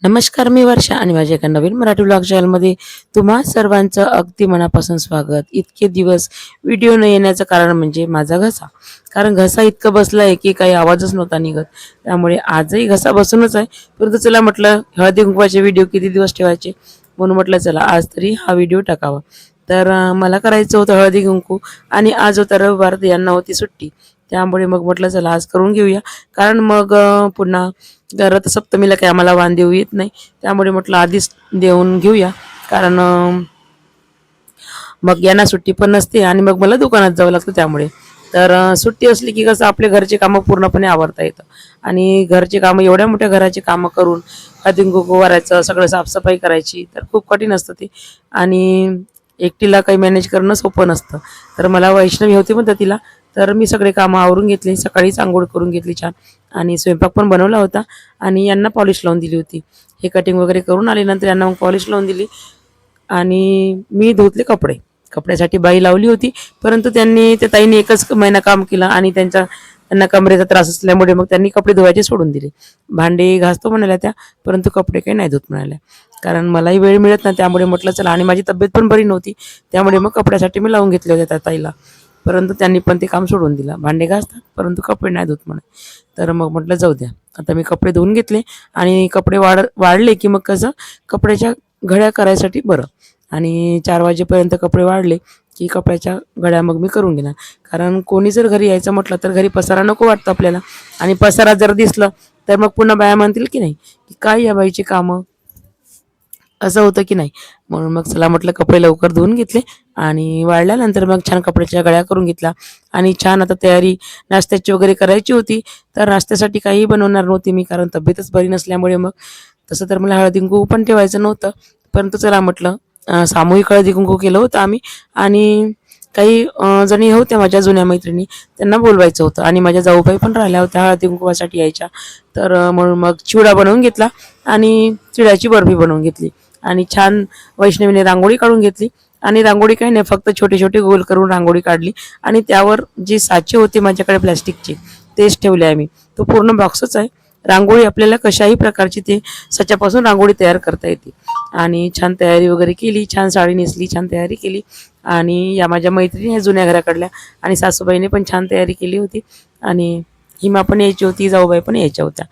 नमस्कार, मी वर्षा आणि माझ्या एका नवीन मराठी ब्लॉग चॅनलमध्ये तुम्हा सर्वांचं अगदी मनापासून स्वागत. इतके दिवस व्हिडिओ न येण्याचं कारण म्हणजे माझा घसा. कारण घसा इतकं बसला आहे की काही आवाजच नव्हता निघत. त्यामुळे आजही घसा बसूनच आहे. परंतु चला म्हटलं हळदी कुंकवाचे व्हिडिओ किती दिवस ठेवायचे, म्हणून म्हटलं चला आज तरी हा व्हिडिओ टाकावा. तर मला करायचं होतं हळदी कुंकू आणि आज होता रविवार, यांना होती सुट्टी. त्यामुळे मग म्हटलं चला आज करून घेऊया. कारण मग पुन्हा रथसप्तमीला काही आम्हाला वाण देऊ येत नाही. त्यामुळे म्हटलं आधीच देऊन घेऊया. कारण मग यांना सुट्टी पण नसते आणि मग मला दुकानात जावं लागतं. त्यामुळे तर सुट्टी असली की कसं आपले घरचे कामं पूर्णपणे आवरता येतं. आणि घरचे कामं एवढ्या मोठ्या घराचे कामं करून हळदी कुंकू करायचं, सगळं साफसफाई करायची तर खूप कठीण असतं ते. आणि एकटीला काही मॅनेज करणं सोपं नसतं. तर मला वैष्णवी होती मदतीला, तर मी सगळे कामं आवरून घेतली. सकाळीच अंघोळ करून घेतली छान आणि स्वयंपाक पण बनवला होता आणि यांना पॉलिश लावून दिली होती. हे कटिंग वगैरे करून आल्यानंतर यांना मग पॉलिश लावून दिली आणि मी धुतले कपडे. कपड्यासाठी बाई लावली होती, परंतु त्या ताईंनी एकच महिना काम केलं आणि त्यांना कमरेचा त्रास असल्यामुळे मग त्यांनी कपडे धुवायचे सोडून दिले. भांडे घासतो म्हणाल्या त्या, परंतु कपडे काही नाही धुत म्हणाल्या. कारण मलाही वेळ मिळत नाही, त्यामुळे म्हटलं चला. आणि माझी तब्येत पण बरी नव्हती, त्यामुळे मग कपड्यासाठी मी लावून घेतले होते त्या ताईला. परंतु त्यांनी पण ते काम सोडून दिलं. भांडे घासतात परंतु कपडे नाही धुत म्हणे. तर मग म्हटलं जाऊ द्या. आता मी कपडे धुवून घेतले आणि कपडे वाढले की मग कसं कपड्याच्या घड्या करायसाठी बरं. आणि 4 वाजेपर्यंत कपडे वाढले की कपड्याच्या घड्या मग मी करून घेणार. कारण कोणी जर घरी यायचं म्हटलं तर घरी पसारा नको वाटतं आपल्याला. आणि पसारा जर दिसलं तर मग पुन्हा बाया म्हणतील की नाही की काय या बाईची कामं, असं होतं की नाही. म्हणून मग चला म्हटलं कपडे लवकर धुवून घेतले आणि वाळल्यानंतर मग छान कपड्याच्या गळ्या करून घेतला. आणि छान आता तयारी नाश्त्याची वगैरे करायची होती. तर नाश्त्यासाठी काहीही बनवणार नव्हती मी, कारण तब्येतच बरी नसल्यामुळे. मग तसं तर मला हळदी कुंकू पण ठेवायचं नव्हतं, परंतु चला म्हटलं सामूहिक हळदी कुंकू केलं होतं आम्ही. आणि काही जणी होत्या माझ्या जुन्या मैत्रिणी, त्यांना बोलवायचं होतं. आणि माझ्या जाऊबाई पण राहिल्या होत्या हळदी कुंकवासाठी यायच्या. तर म्हणून मग चिवडा बनवून घेतला आणि चिवड्याची बर्फी बनवून घेतली. आणि छान वैष्णवीने रांगोळी काढून घेतली. आणि रांगोळी काही नाही, फक्त छोटे छोटे गोल करून रांगोळी काढली. आणि त्यावर जे साचे होते माझ्याकडे प्लॅस्टिकचे, तेच ठेवले आहे मी. तो पूर्ण बॉक्सच आहे. रांगोळी आपल्याला कशाही प्रकारची ते सच्यापासून रांगोळी तयार करता येते. आणि छान तयारी वगैरे केली, छान साडी नेसली, छान तयारी केली. आणि या माझ्या मैत्रिणी ह्या जुन्या घराकडल्या, आणि सासूबाईने पण छान तयारी केली होती. आणि हिमा पण यायची होती, जाऊबाई पण यायच्या होत्या.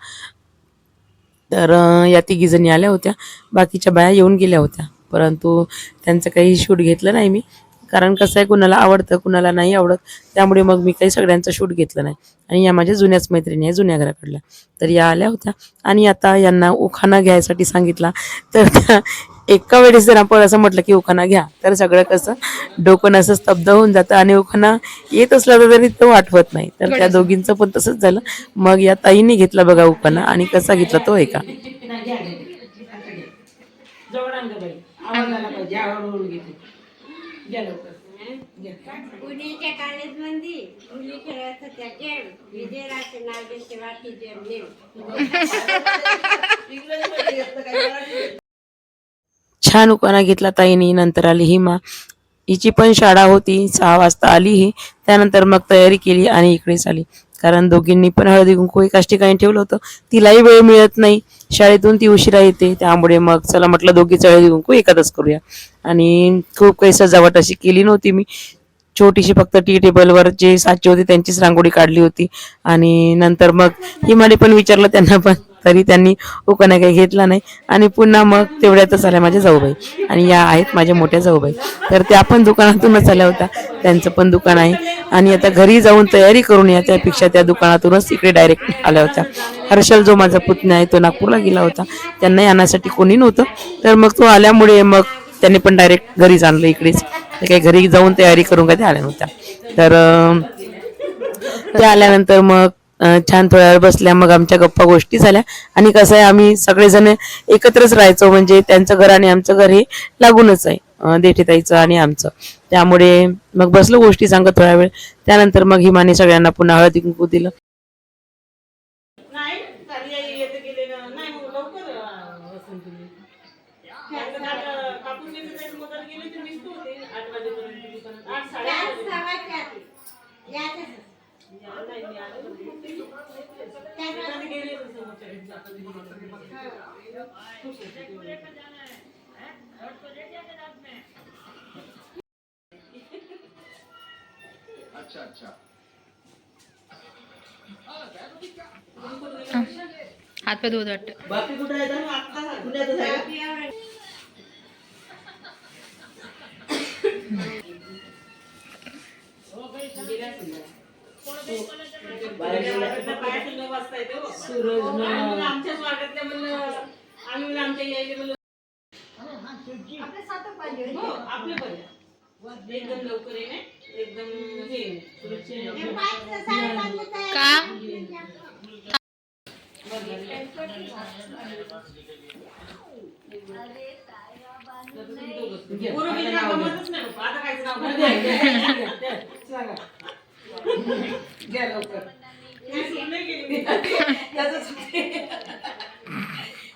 तर या तिघीजणी आल्या होत्या. बाकीच्या बाया येऊन गेल्या होत्या, परंतु त्यांचं काही शूट घेतलं नाही मी. कारण कसं आहे, कुणाला आवडतं कुणाला नाही आवडत. त्यामुळे मग मी काही सगळ्यांचं शूट घेतलं नाही. आणि या माझ्या जुन्याच मैत्रिणी आहे, जुन्या घराकडल्या. तर या आल्या होत्या आणि आता यांना उखाणा घ्यायसाठी सांगितला. तर त्या एका वेळेस जर आपण असं म्हटलं की उखाणा घ्या, तर सगळं कसं डोकं असं स्तब्ध होऊन जातं आणि उखाणा येत असला तरी तो आठवत नाही. तर त्या दोघींचं पण तसंच झालं. मग या ताईंनी घेतला बघा उखाणा, आणि कसा घेतला तो ऐका. पुण्याच्या कॉलेजमध्ये मुली खेळत होत्या गेम, विजयराचे नागेशचे वाटी गेम नेम. छान उखाणा घेतला ताईंनी. नंतर आली हिमा, हिची पण शाळा होती, 6 वाजता आली ही. त्यानंतर मग तयारी केली आणि इकडेच आली. कारण दोघींनी पण हळदी कुंकू एकाच ठिकाणी ठेवलं होतं. तिलाही वेळ मिळत नाही, शाळेतून ती उशिरा येते. त्यामुळे मग चला म्हटलं दोघीचं हळदी कुंकू एकातच करूया. आणि खूप काही सजावट अशी केली नव्हती मी. छोटीशी फक्त टी टेबलवर जे साचे होते त्यांचीच रांगोळी काढली होती. आणि नंतर मग हिमाने पण विचारलं त्यांना पण, तरी त्यांनी उखाणा काही घेतला नाही. आणि पुन्हा मग तेवढ्यातच आल्या माझ्या जाऊबाई, आणि या आहेत माझ्या मोठ्या जाऊबाई. तर त्या पण दुकानातूनच आल्या होत्या, त्यांचं पण दुकान आहे. आणि आता घरी जाऊन तयारी करून या, त्यापेक्षा त्या दुकानातूनच इकडे डायरेक्ट आल्या होत्या. हर्षल जो माझा पुतण्या आहे तो नागपूरला गेला होता, त्यांना येण्यासाठी कोणी नव्हतं. तर मग तो आल्यामुळे मग त्यांनी पण डायरेक्ट घरीच आणलं इकडेच. ते काही घरी जाऊन तयारी करून काय त्या आल्या नव्हत्या. तर त्या आल्यानंतर मग छान थोड्या वेळ बसल्या. मग आमच्या गप्पा गोष्टी झाल्या. आणि कसं आहे, आम्ही सगळेजण एकत्रच राहायचो, म्हणजे त्यांचं घर आणि आमचं घर हे लागूनच आहे, देठीताईचं आणि आमचं. त्यामुळे मग बसलो गोष्टी सांगत थोड्या वेळ. त्यानंतर मग हिमाने सगळ्यांना पुन्हा हळदी कुंकू दिलं. हात पाय धुवत वाटतं. बाकी कुठे आहे ना आता पुण्यातच आहे. आमच्याच वाटत म्हणलं आम्ही आमच्या यायले म्हणलं आपले पण एकदम लवकर आहे ना एकदम हे सुरक्षित का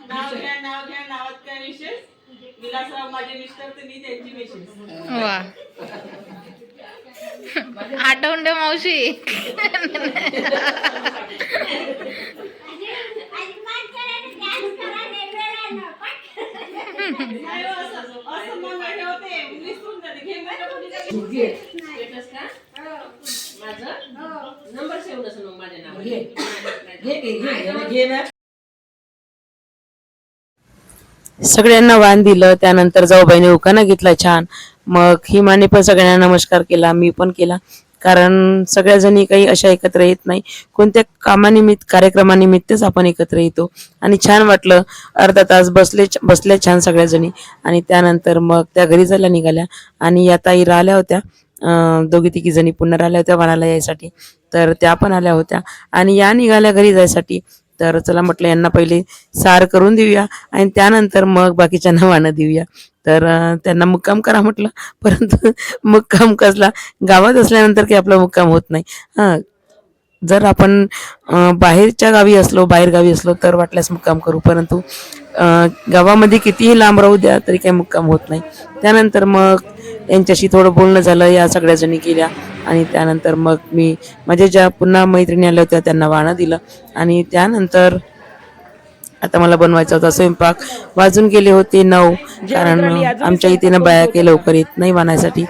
नाव घ्या नावात काय विशेष विलासराव माझे मिस्टर तर मी त्यांची मिसेस. वा आठवण दे मावशी. असं मग होते विसरून जाते घे माझं नंबर सेव्ह नसेल मग माझ्या नाव घे ना. सगळ्यांना वाण दिलं. त्यानंतर जाऊबाईने उखाणा घेतला छान. मग हिमाने पण सगळ्यांना नमस्कार केला, मी पण केला. कारण सगळ्या जणी काही अशा एकत्र येत नाही, कोणत्या कामानिमित्त कार्यक्रमानिमित्तच आपण एकत्र येतो आणि छान वाटलं. अर्धा तास बसल्या छान सगळ्या जणी आणि त्यानंतर मग त्या घरी जायला निघाल्या आणि या ताई राहिल्या होत्या. दोघी तिघी जणी पुन्हा राहिल्या होत्या वाणाला यायसाठी, तर त्या पण आल्या होत्या आणि या निघाल्या घरी जायसाठी. तर चला म्हटलं यांना पहिले सार करून देऊया आणि त्यानंतर मग बाकीच्यांना वाणं देऊया. तर त्यांना मुक्काम करा म्हटलं, परंतु मुक्काम कसला, गावात असल्यानंतर काही आपला मुक्काम होत नाही. हां, जर आपण बाहेरच्या गावी असलो, बाहेर गावी असलो तर वाटल्यास मुक्काम करू, परंतु गावामध्ये कितीही लांब राहू द्या तरी काही मुक्काम होत नाही. त्यानंतर मग यांच्याशी थोडं बोलणं झालं, या सगळ्या जणी गेल्या आणि त्यानंतर मग मी माझ्या ज्या पुन्हा मैत्रिणी आल्या होत्या त्यांना वाणं दिलं आणि त्यानंतर आता मला बनवायचा होता स्वयंपाक. वाजून गेले होते 9, कारण आमच्या इथे ना बाया काही लवकर येत नाही वाणासाठी,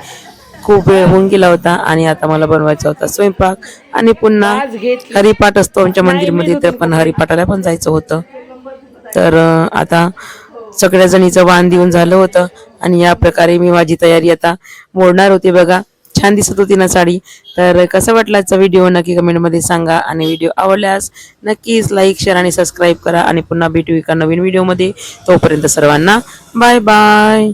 खूप वेळ होऊन गेला होता आणि आता मला बनवायचा होता स्वयंपाक आणि पुन्हा हरिपाठ असतो आमच्या मंदिरमध्ये, तर पण हरिपाठाला पण जायचं होतं. तर आता सगळ्या जणीचं वाण देऊन झालं होतं आणि या प्रकारे मी माझी तयारी आता मोडणार होते. बघा छान दिसत होती ना साडी. तर कसा वाटला आजचा व्हिडिओ नक्की कमेंटमध्ये सांगा आणि व्हिडिओ आवडल्यास नक्कीच लाईक शेअर आणि सबस्क्राईब करा आणि पुन्हा भेटू एका नवीन व्हिडिओमध्ये. तोपर्यंत सर्वांना बाय बाय.